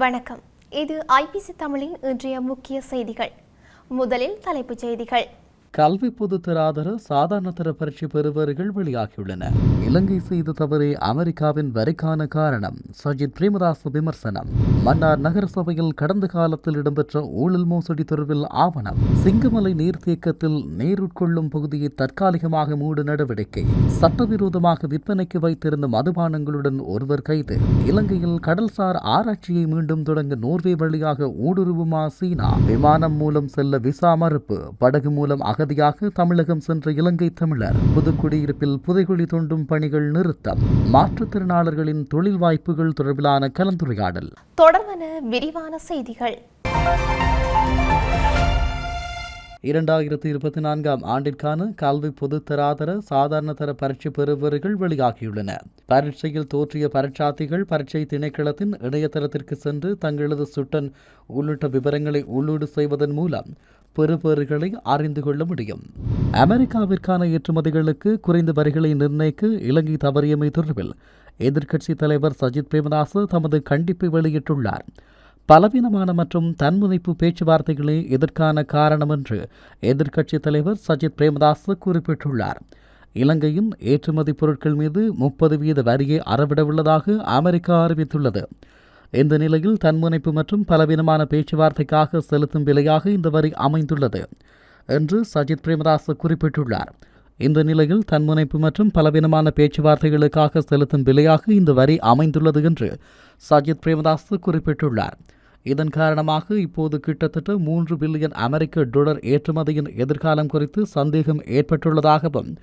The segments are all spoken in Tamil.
வணக்கம். இது ஐபிசி தமிழின் இன்றைய முக்கிய செய்திகள். முதலில் தலைப்புச் செய்திகள். கல்வி பொதுத்தராதர சாதாரண தர பரீட்சை பெறுபவர்கள் வெளியாகியுள்ளன. இலங்கை செய்த தவறே அமெரிக்காவின் வரிக்கான காரணம். சஜித் பிரேமதாச விமர்சனம். மன்னார் நகர சபையில் கடந்த காலத்தில் இடம்பெற்ற ஊழல் மோசடி தொடர்பில் ஆவணம். சிங்கமலை நீர்த்தேக்கத்தில் நீர் உட்கொள்ளும் பகுதியை தற்காலிகமாக மூட நடவடிக்கை. சட்டவிரோதமாக விற்பனைக்கு வைத்திருந்த மதுபானங்களுடன் ஒருவர் கைது. இலங்கையில் கடல்சார் ஆராய்ச்சியை மீண்டும் தொடங்க நோர்வே வழியாக ஊடுருவுமா சீனா. விமானம் மூலம் செல்ல விசா மறுப்பு. படகு மூலம் அகதியாக தமிழகம் சென்ற இலங்கை தமிழர். புதுக்குடியிருப்பில் புதைகுழி தோண்டும் பணிகள் நிறுத்தம். மாற்றுத்திறனாளர்களின் தொழில் வாய்ப்புகள் தொடர்பிலான கலந்துரையாடல். தொடர்பான விரிவான செய்திகள். 2024 ஆண்டிற்கான கல்வி பொதுத்தராதர சாதாரண தர பரீட்சை பெறுபவர்கள் வெளியாகியுள்ளன. பரீட்சையில் தோற்றிய பரீட்சார்த்திகள் பரீட்சை திணைக்களத்தின் இணையதளத்திற்கு சென்று தங்களது சுட்டன் உள்ளிட்ட விவரங்களை உள்ளீடு செய்வதன் மூலம் பெறுபவர்களை அறிந்து கொள்ள முடியும். அமெரிக்காவிற்கான ஏற்றுமதிகளுக்கு குறைந்த வரிகளை நிர்ணயிக்க இலங்கை தவறியமை தொடர்பில் எதிர்க்கட்சித் தலைவர் சஜித் பிரேமதாச தமது கண்டிப்பை வெளியிட்டுள்ளார். பலவீனமான மற்றும் தன்முனைப்பு பேச்சுவார்த்தைகளே இதற்கான காரணம் என்று எதிர்க்கட்சித் தலைவர் சஜித் பிரேமதாச குறிப்பிட்டுள்ளார். இலங்கையின் ஏற்றுமதி பொருட்கள் மீது 30% வரியை அறவிடவுள்ளதாக அமெரிக்கா அறிவித்துள்ளது. இந்த நிலையில் தன்முனைப்பு மற்றும் பலவீனமான பேச்சுவார்த்தைக்காக செலுத்தும் விலையாக இந்த வரி அமைந்துள்ளது என்று சஜித் பிரேமதாச குறிப்பிட்டுள்ளார். இந்த நிலையில் தன்முனைப்பு மற்றும் பலவீனமான பேச்சுவார்த்தைகளுக்காக செலுத்தும் விலையாக இந்த வரி அமைந்துள்ளது என்று சஜித் பிரேமதாச குறிப்பிட்டுள்ளார். இதன் காரணமாக இப்போது கிட்டத்தட்ட 3 பில்லியன் அமெரிக்க டாலர் ஏற்றுமதியின் எதிர்காலம் குறித்து சந்தேகம் ஏற்பட்டுள்ளதாகவும்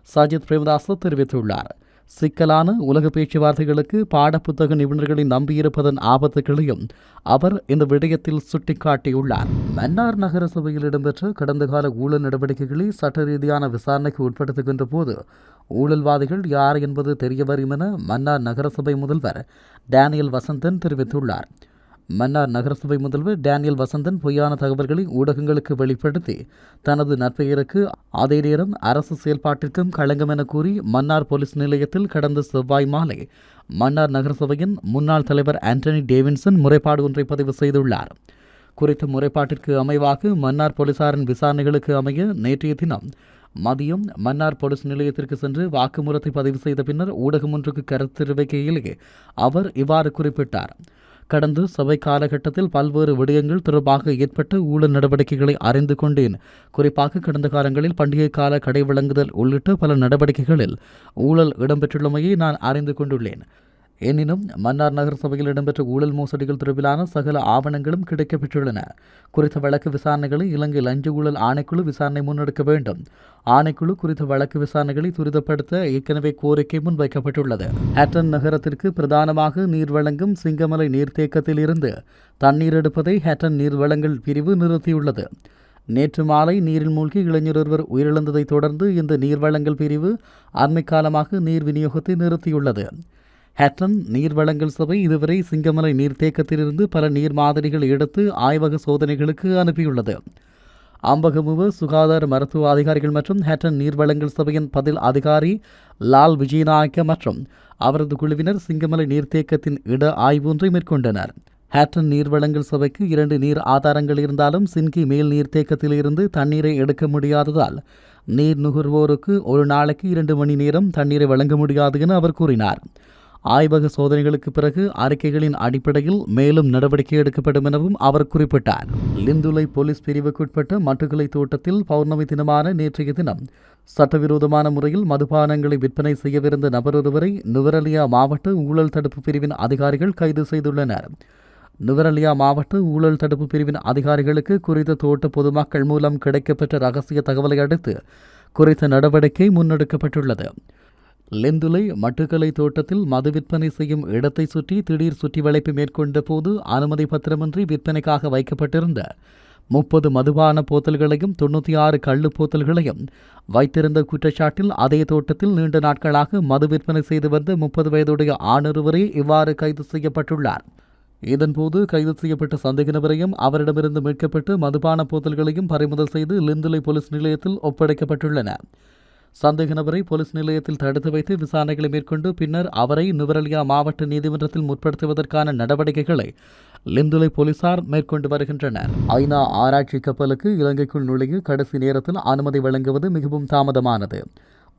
சஜித் பிரேமதாச தெரிவித்துள்ளார். சிக்கலான உலக பேச்சுவார்த்தைகளுக்கு பாடப்புத்தக நிபுணர்களை நம்பியிருப்பதன் ஆபத்துகளையும் அவர் இந்த விடயத்தில் சுட்டிக்காட்டியுள்ளார். மன்னார் நகர சபையில் இடம்பெற்ற கடந்த கால ஊழல் நடவடிக்கைகளை சட்ட ரீதியான விசாரணைக்கு உட்படுத்துகின்ற போது ஊழல்வாதிகள் யார் என்பது தெரியவரும் என மன்னார் நகரசபை முதல்வர் டேனியல் வசந்தன் தெரிவித்துள்ளார். மன்னார் நகரசபை முதல்வர் டேனியல் வசந்தன் பொய்யான தகவல்களை ஊடகங்களுக்கு வெளிப்படுத்தி தனது நற்பெயருக்கு அதே நேரம் அரசு செயல்பாட்டிற்கும் களங்கம் என கூறி மன்னார் போலீஸ் நிலையத்தில் கடந்த செவ்வாய் மாலை மன்னார் நகரசபையின் முன்னாள் தலைவர் ஆண்டனி டேவின்சன் முறைப்பாடு ஒன்றை பதிவு செய்துள்ளார். குறித்த முறைப்பாட்டிற்கு அமைவாக மன்னார் போலீசாரின் விசாரணைகளுக்கு அமைய நேற்றைய தினம் மதியம் மன்னார் போலீஸ் நிலையத்திற்கு சென்று வாக்குமூலத்தை பதிவு செய்த பின்னர் ஊடகம் ஒன்றுக்கு கருத்து தெரிவிக்கையிலேயே அவர் இவ்வாறு குறிப்பிட்டார். கடந்த சபை காலகட்டத்தில் பல்வேறு விடயங்கள் தொடர்பாக ஏற்பட்ட ஊழல் நடவடிக்கைகளை அறிந்து கொண்டேன். குறிப்பாக கடந்த காலங்களில் பண்டிகை கால கடை வழங்குதல் உள்ளிட்ட பல நடவடிக்கைகளில் ஊழல் இடம்பெற்றுள்ளமையை நான் அறிந்து கொண்டுள்ளேன். எனினும் மன்னார் நகர சபையில் இடம்பெற்ற ஊழல் மோசடிகள் தொடர்பிலான சகல ஆவணங்களும் கிடைக்கப்பெற்றுள்ளன. குறித்த வழக்கு விசாரணைகளை இலங்கை லஞ்ச ஊழல் ஆணைக்குழு விசாரணை முன்னெடுக்க வேண்டும். ஆணைக்குழு குறித்த வழக்கு விசாரணைகளை துரிதப்படுத்த ஏற்கனவே கோரிக்கை முன்வைக்கப்பட்டுள்ளது. ஹட்டன் நகரத்திற்கு பிரதானமாக நீர் வழங்கும் சிங்கமலை நீர்த்தேக்கத்தில் இருந்து தண்ணீர் எடுப்பதை ஹட்டன் நீர்வளங்கள் பிரிவு நிறுத்தியுள்ளது. நேற்று மாலை நீரில் மூழ்கி இளைஞர் ஒருவர் உயிரிழந்ததை தொடர்ந்து இந்த நீர்வளங்கள் பிரிவு அண்மை காலமாக நீர் விநியோகத்தை நிறுத்தியுள்ளது. ஹட்டன் நீர்வளங்கள் சபை இதுவரை சிங்கமலை நீர்த்தேக்கத்திலிருந்து பல நீர் மாதிரிகள் எடுத்து ஆய்வக சோதனைகளுக்கு அனுப்பியுள்ளது. அம்பகமுவ சுகாதார மருத்துவ அதிகாரிகள் மற்றும் ஹட்டன் நீர்வளங்கள் சபையின் பதில் அதிகாரி லால் விஜயநாயக்க மற்றும் அவரது குழுவினர் சிங்கமலை நீர்த்தேக்கத்தின் இட ஆய்வு ஒன்றை மேற்கொண்டனர். ஹட்டன் நீர்வளங்கள் சபைக்கு 2 நீர் ஆதாரங்கள் இருந்தாலும் சின்கி மேல் நீர்த்தேக்கத்தில் இருந்து தண்ணீரை எடுக்க முடியாததால் நீர் நுகர்வோருக்கு ஒரு நாளைக்கு 2 மணி நேரம் தண்ணீரை வழங்க முடியாது என அவர் கூறினார். ஆய்வக சோதனைகளுக்கு பிறகு அறிக்கைகளின் அடிப்படையில் மேலும் நடவடிக்கை எடுக்கப்படும் எனவும் அவர் குறிப்பிட்டார். லிந்துலை போலீஸ் பிரிவுக்குட்பட்ட மட்டுக்கலை தோட்டத்தில் பௌர்ணமி தினமான நேற்றைய தினம் சட்டவிரோதமான முறையில் மதுபானங்களை விற்பனை செய்யவிருந்த நபர் ஒருவரை நுவரெலியா மாவட்ட ஊழல் தடுப்பு பிரிவின் அதிகாரிகள் கைது செய்துள்ளனர். நுவரெலியா மாவட்ட ஊழல் தடுப்பு பிரிவின் அதிகாரிகளுக்கு குறித்த தோட்ட பொதுமக்கள் மூலம் கிடைக்கப்பெற்ற ரகசிய தகவலை அடுத்து குறித்த நடவடிக்கை முன்னெடுக்கப்பட்டுள்ளது. லெந்துலை மட்டுக்கலை தோட்டத்தில் மது விற்பனை செய்யும் இடத்தை சுற்றி திடீர் சுற்றி வளைப்பு மேற்கொண்ட போது அனுமதி பத்திரமின்றி விற்பனைக்காக வைக்கப்பட்டிருந்த 30 மதுபான போத்தல்களையும் 96 கள்ளு போத்தல்களையும் வைத்திருந்த குற்றச்சாட்டில் அதே தோட்டத்தில் நீண்ட நாட்களாக மது விற்பனை செய்து வந்த 30 வயதுடைய ஆணொருவரே இவ்வாறு கைது செய்யப்பட்டுள்ளார். இதன்போது கைது செய்யப்பட்ட சந்தேக நபரையும் அவரிடமிருந்து மீட்கப்பட்டு மதுபான போத்தல்களையும் பறிமுதல் செய்து லிந்துலை போலீஸ் நிலையத்தில் ஒப்படைக்கப்பட்டுள்ளன. சந்தேக நபரை போலீஸ் நிலையத்தில் தடுத்து வைத்து விசாரணைகளை மேற்கொண்டு பின்னர் அவரை நுவரெலியா மாவட்ட நீதிமன்றத்தில் முற்படுத்துவதற்கான நடவடிக்கைகளை லிந்துலை போலீசார் மேற்கொண்டு வருகின்றனர். ஐநா ஆராய்ச்சி கப்பலுக்கு இலங்கைக்குள் நுழைய கடைசி நேரத்தில் அனுமதி வழங்குவது மிகவும் தாமதமானது.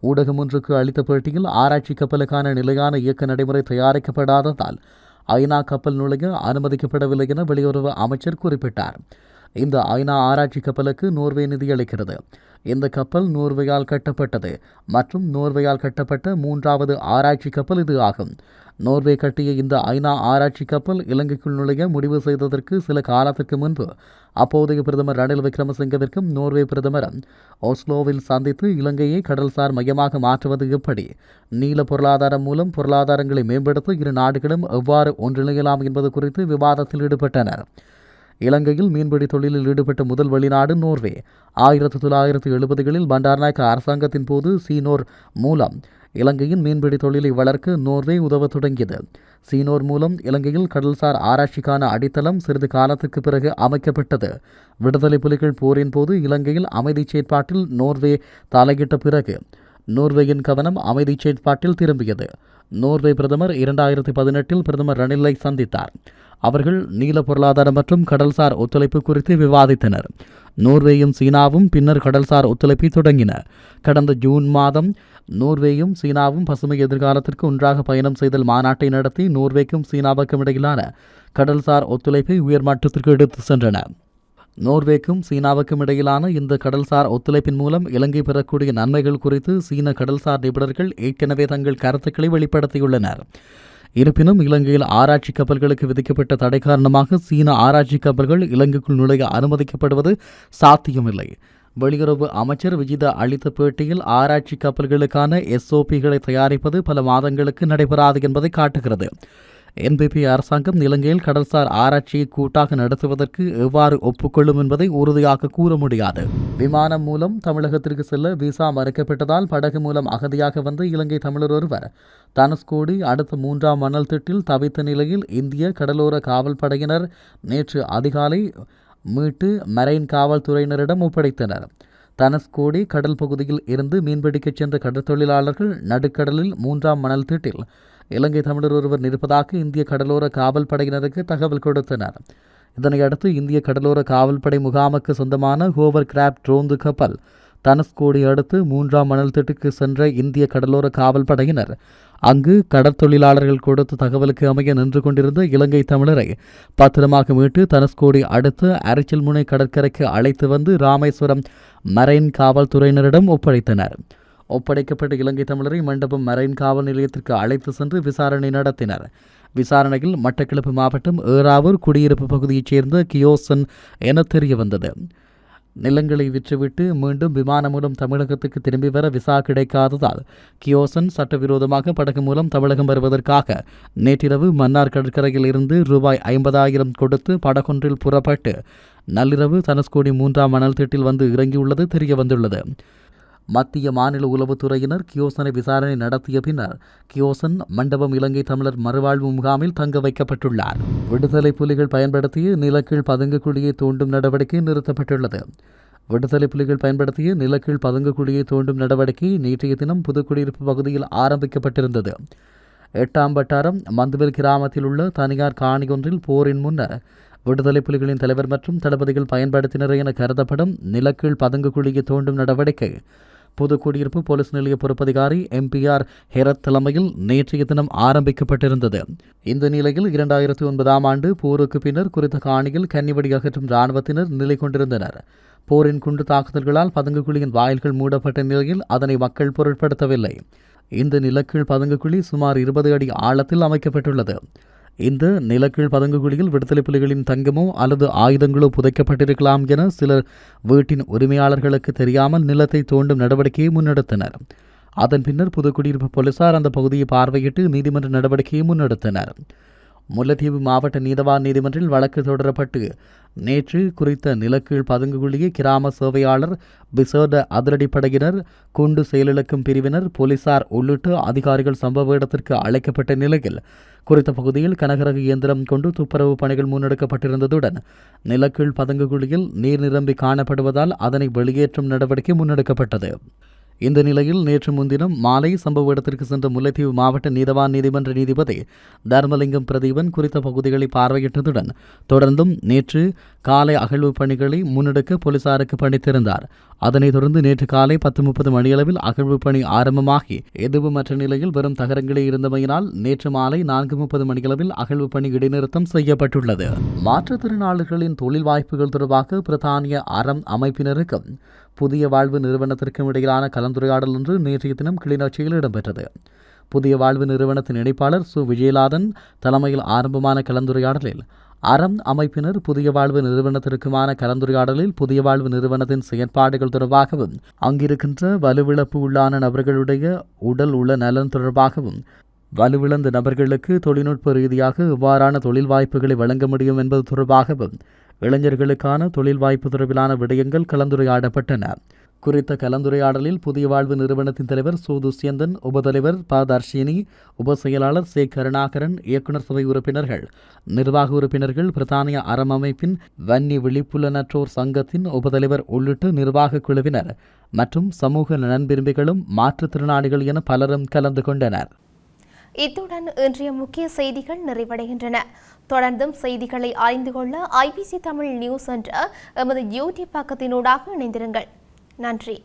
ஊடகம் ஒன்றுக்கு அளித்த பேட்டியில் ஆராய்ச்சி கப்பலுக்கான நிலையான இயக்க நடைமுறை தயாரிக்கப்படாததால் ஐநா கப்பல் நுழைய அனுமதிக்கப்படவில்லை என வெளியுறவு அமைச்சர் குறிப்பிட்டார். இந்த ஐநா ஆராய்ச்சி கப்பலுக்கு நோர்வே நிதியளிக்கிறது. இந்த கப்பல் நோர்வேயால் கட்டப்பட்டது மற்றும் நோர்வேயால் கட்டப்பட்ட 3வது ஆராய்ச்சி கப்பல் இது ஆகும். நோர்வே கட்டிய இந்த ஐநா ஆராய்ச்சி கப்பல் இலங்கைக்குள் நுழைய முடிவு செய்ததற்கு சில காலத்திற்கு முன்பு அப்போதைய பிரதமர் ரணில் விக்ரமசிங்கவிற்கும் நோர்வே பிரதமர் ஓஸ்லோவில் சந்தித்து இலங்கையை கடல்சார் மையமாக மாற்றுவது எப்படி, நீல பொருளாதாரம் மூலம் பொருளாதாரங்களை மேம்படுத்த இரு நாடுகளும் எவ்வாறு ஒன்றிணையலாம் என்பது குறித்து விவாதத்தில் ஈடுபட்டனர். இலங்கையில் மீன்பிடி தொழிலில் ஈடுபட்ட முதல் வெளிநாடு நோர்வே. 1970களில் பண்டாரநாயக்க அரசாங்கத்தின் போது சீனோர் மூலம் இலங்கையின் மீன்பிடி தொழிலை வளர்க்க நோர்வே உதவ தொடங்கியது. சீனோர் மூலம் இலங்கையில் கடல்சார் ஆராய்ச்சிக்கான அடித்தளம் சிறிது காலத்துக்கு பிறகு அமைக்கப்பட்டது. விடுதலை புலிகள் போரின் போது இலங்கையில் அமைதி செயற்பாட்டில் நோர்வே தலையிட்ட பிறகு நோர்வேயின் கவனம் அமைதி செயற்பாட்டில் திரும்பியது. நோர்வே பிரதமர் 2018 பிரதமர் ரணிலை சந்தித்தார். அவர்கள் நீல பொருளாதாரம் மற்றும் கடல்சார் ஒத்துழைப்பு குறித்து விவாதித்தனர். நோர்வேயும் சீனாவும் பின்னர் கடல்சார் ஒத்துழைப்பை தொடங்கின. கடந்த ஜூன் மாதம் நோர்வேயும் சீனாவும் பசுமை எதிர்காலத்திற்கு ஒன்றாக பயணம் செய்தல் மாநாட்டை நடத்தி நோர்வேக்கும் சீனாவுக்கும் இடையிலான கடல்சார் ஒத்துழைப்பை உயர்மட்டத்திற்கு எடுத்து சென்றன. நோர்வேக்கும் சீனாவுக்கும் இடையிலான இந்த கடல்சார் ஒத்துழைப்பின் மூலம் இலங்கை பெறக்கூடிய நன்மைகள் குறித்து சீன கடல்சார் நிபுணர்கள் ஏற்கனவே தங்கள் கருத்துக்களை வெளிப்படுத்தியுள்ளனர். இருப்பினும் இலங்கையில் ஆராய்ச்சி கப்பல்களுக்கு விதிக்கப்பட்ட தடை காரணமாக சீன ஆராய்ச்சி கப்பல்கள் இலங்கைக்குள் நுழைய அனுமதிக்கப்படுவது சாத்தியமில்லை. வெளியுறவு அமைச்சர் விஜிதா அளித்த பேட்டியில் ஆராய்ச்சி கப்பல்களுக்கான SOPகளை தயாரிப்பது பல மாதங்களுக்கு நடைபெறாது என்பதை காட்டுகிறது. NPP அரசாங்கம் இலங்கையில் கடல்சார் ஆராய்ச்சியை கூட்டாக நடத்துவதற்கு எவ்வாறு ஒப்புக்கொள்ளும் என்பதை உறுதியாக கூற முடியாது. விமானம் மூலம் தமிழகத்திற்கு செல்ல விசா மறுக்கப்பட்டதால் படகு மூலம் அகதியாக வந்த இலங்கை தமிழர் ஒருவர் தனுஷ்கோடி அடுத்த 3ஆம் மணல் திட்டில் தவித்த நிலையில் இந்திய கடலோர காவல் படையினர் நேற்று அதிகாலை மீட்டு மரைன் காவல்துறையினரிடம் ஒப்படைத்தனர். தனுஷ்கோடி கடல் பகுதியில் இருந்து மீன்பிடிக்கச் சென்ற கடற்தொழிலாளர்கள் நடுக்கடலில் 3ஆம் மணல் திட்டில் இலங்கை தமிழர் ஒருவர் இருப்பதாக இந்திய கடலோர காவல் படையினருக்கு தகவல் கொடுத்தனர். இதனையடுத்து இந்திய கடலோர காவல்படை முகாமுக்கு சொந்தமான ஹோவர் கிராப்ட் ரோந்து கப்பல் தனுஷ்கோடி அடுத்து 3ஆம் மணல் திட்டுக்கு சென்ற இந்திய கடலோர காவல் படையினர் அங்கு கடற்தொழிலாளர்கள் கொடுத்த தகவலுக்கு அமைய நின்று கொண்டிருந்த இலங்கை தமிழரை பத்திரமாக மீட்டு தனுஷ்கோடி அடுத்து அரிச்சல்முனை கடற்கரைக்கு அழைத்து வந்து ராமேஸ்வரம் மரைன் காவல்துறையினரிடம் ஒப்படைத்தனர். ஒப்படைக்கப்பட்ட இலங்கை தமிழரை மண்டபம் மரைன் காவல் நிலையத்திற்கு அழைத்து சென்று விசாரணை நடத்தினர். விசாரணையில் மட்டக்களப்பு மாவட்டம் ஏறாவூர் குடியிருப்பு பகுதியைச் சேர்ந்த கியோசன் என தெரிய வந்தது. நிலங்களை விற்றுவிட்டு மீண்டும் விமானம் மூலம் தமிழகத்துக்கு திரும்பி வர விசா கிடைக்காததால் கியோசன் சட்டவிரோதமாக படகு மூலம் தமிழகம் வருவதற்காக நேற்றிரவு மன்னார் கடற்கரையில் இருந்து ரூபாய் 50,000 கொடுத்து படகொன்றில் புறப்பட்டு நள்ளிரவு தனுஷ்கோடி 3ஆம் மணல் திட்டில் வந்து இறங்கியுள்ளது தெரிய வந்துள்ளது. மத்திய மாநில உளவுத்துறையினர் கியோசனை விசாரணை நடத்திய பின்னர் கியோசன் மண்டபம் இலங்கை தமிழர் மறுவாழ்வு முகாமில் தங்க வைக்கப்பட்டுள்ளார். விடுதலை புலிகள் பயன்படுத்திய நிலக்கீழ் பதுங்குகுழியை தோண்டும் நடவடிக்கை நிறுத்தப்பட்டுள்ளது. விடுதலை புலிகள் பயன்படுத்திய நிலக்கீழ் பதுங்குகுழியை தோண்டும் நடவடிக்கை நேற்றைய தினம் புதுக்குடியிருப்பு பகுதியில் ஆரம்பிக்கப்பட்டிருந்தது. 8ஆம் வட்டாரம் மந்துவில் கிராமத்தில் உள்ள தனியார் காணியொன்றில் போரின் முன்னர் விடுதலை புலிகளின் தலைவர் மற்றும் தளபதிகள் பயன்படுத்தினர் என கருதப்படும் நிலக்கீழ் பதுங்குகுழியை தோண்டும் நடவடிக்கை புதுக்குடியிருப்பு போலீஸ் நிலைய பொறுப்பதிகாரி MPR ஹெரத் தலைமையில் நேற்றைய தினம் ஆரம்பிக்கப்பட்டிருந்தது. இந்த நிலையில் 2009ஆம் ஆண்டு போருக்கு பின்னர் குறித்த காணியில் கன்னிவெடி அகற்றும் இராணுவத்தினர் நிலை கொண்டிருந்தனர். போரின் குண்டு தாக்குதல்களால் பதுங்குகுழியின் வாயில்கள் மூடப்பட்ட நிலையில் அதனை மக்கள் பொருட்படுத்தவில்லை. இந்த நிலக்கீழ் பதுங்குகுழி சுமார் 20 அடி ஆழத்தில் அமைக்கப்பட்டுள்ளது. இந்த நிலக்கீழ் பதுங்குகுழியில் விடுதலை புலிகளின் தங்கமோ அல்லது ஆயுதங்களோ புதைக்கப்பட்டிருக்கலாம் என சிலர் வீட்டின் உரிமையாளர்களுக்கு தெரியாமல் நிலத்தை தோண்டும் நடவடிக்கையை முன்னெடுத்தனர். அதன் பின்னர் புதுக்குடியிருப்பு போலீசார் அந்த பகுதியை பார்வையிட்டு நீதிமன்ற நடவடிக்கையை முன்னெடுத்தனர். முல்லைத்தீவு மாவட்ட நீதவான் நீதிமன்றில் வழக்கு தொடரப்பட்டு நேற்று குறித்த நிலக்கீழ் பதுங்குகுழியை கிராம சேவையாளர் விசேட அதிரடிப்படையினர் குண்டு செயலிழக்கும் பிரிவினர் போலீசார் உள்ளிட்ட அதிகாரிகள் சம்பவ இடத்திற்கு அழைக்கப்பட்ட நிலையில் குறித்த பகுதியில் கனகரக இயந்திரம் கொண்டு துப்புரவு பணிகள் முன்னெடுக்கப்பட்டிருந்ததுடன் நிலக்கீழ் பதுங்குகுழியில் நீர் நிரம்பி காணப்படுவதால் அதனை வெளியேற்றும் நடவடிக்கை முன்னெடுக்கப்பட்டது. இந்த நிலையில் நேற்று முன்தினம் மாலை சம்பவ இடத்திற்கு சென்ற முல்லைத்தீவு மாவட்ட நீதவான் நீதிமன்ற நீதிபதி தர்மலிங்கம் பிரதீபன் குறித்த பகுதிகளை பார்வையிட்டதுடன் தொடர்ந்தும் நேற்று காலை அகழ்வு பணிகளை முன்னெடுக்க போலீசாருக்கு பணித்திருந்தார். அதனைத் தொடர்ந்து நேற்று காலை 10:30 மணியளவில் அகழ்வு பணி ஆரம்பமாகி எதுவுமற்ற நிலையில் வெறும் தகரங்களே இருந்தமையினால் நேற்று மாலை 4:30 மணியளவில் அகழ்வு பணி இடைநிறுத்தம் செய்யப்பட்டுள்ளது. மாற்றுத்திறனாளிகளின் தொழில் வாய்ப்புகள் தொடர்பாக பிரித்தானிய அறம் அமைப்பினருக்கும் புதிய வாழ்வு நிறுவனத்திற்கும் இடையிலான கலந்துரையாடல் ஒன்று நேற்றைய தினம் கிளிநொச்சியில் இடம்பெற்றது. புதிய வாழ்வு நிறுவனத்தின் இணைப்பாளர் சு விஜயலாதன் தலைமையில் ஆரம்பமான கலந்துரையாடலில் அறம் அமைப்பினர் புதிய வாழ்வு நிறுவனத்திற்குமான கலந்துரையாடலில் புதிய வாழ்வு நிறுவனத்தின் செயற்பாடுகள் தொடர்பாகவும் அங்கிருக்கின்ற வலுவிழப்பு உள்ளான நபர்களுடைய உடல் உள்ள நலன் தொடர்பாகவும் வலுவிழந்த நபர்களுக்கு தொழில்நுட்ப ரீதியாக எவ்வாறான தொழில் வாய்ப்புகளை வழங்க முடியும் என்பது தொடர்பாகவும் இளைஞர்களுக்கான தொழில் வாய்ப்பு தொடர்பிலான விடயங்கள் கலந்துரையாடப்பட்டன. குறித்த கலந்துரையாடலில் புதிய வாழ்வு நிறுவனத்தின் தலைவர் சு துஷ்யந்தன், உபதலைவர் ப தர்ஷினி, உப செயலாளர் சே கருணாகரன், இயக்குநர் சபை உறுப்பினர்கள், நிர்வாக உறுப்பினர்கள், பிரித்தானிய அறம் அமைப்பின் வன்னி விழிப்புலனற்றோர் சங்கத்தின் உபதலைவர் உள்ளிட்ட நிர்வாக குழுவினர் மற்றும் சமூக நலன்விரும்பிகளும் மாற்றுத்திறனாளிகள் என பலரும் கலந்து கொண்டனர். இத்துடன் இன்றைய முக்கிய செய்திகள் நிறைவடைகின்றன. தொடர்ந்தும் செய்திகளை அறிந்து கொள்ள IBC தமிழ் நியூஸ் என்ற எமது யூடியூப் பக்கத்தினூடாக இணைந்திருங்கள். நன்றி.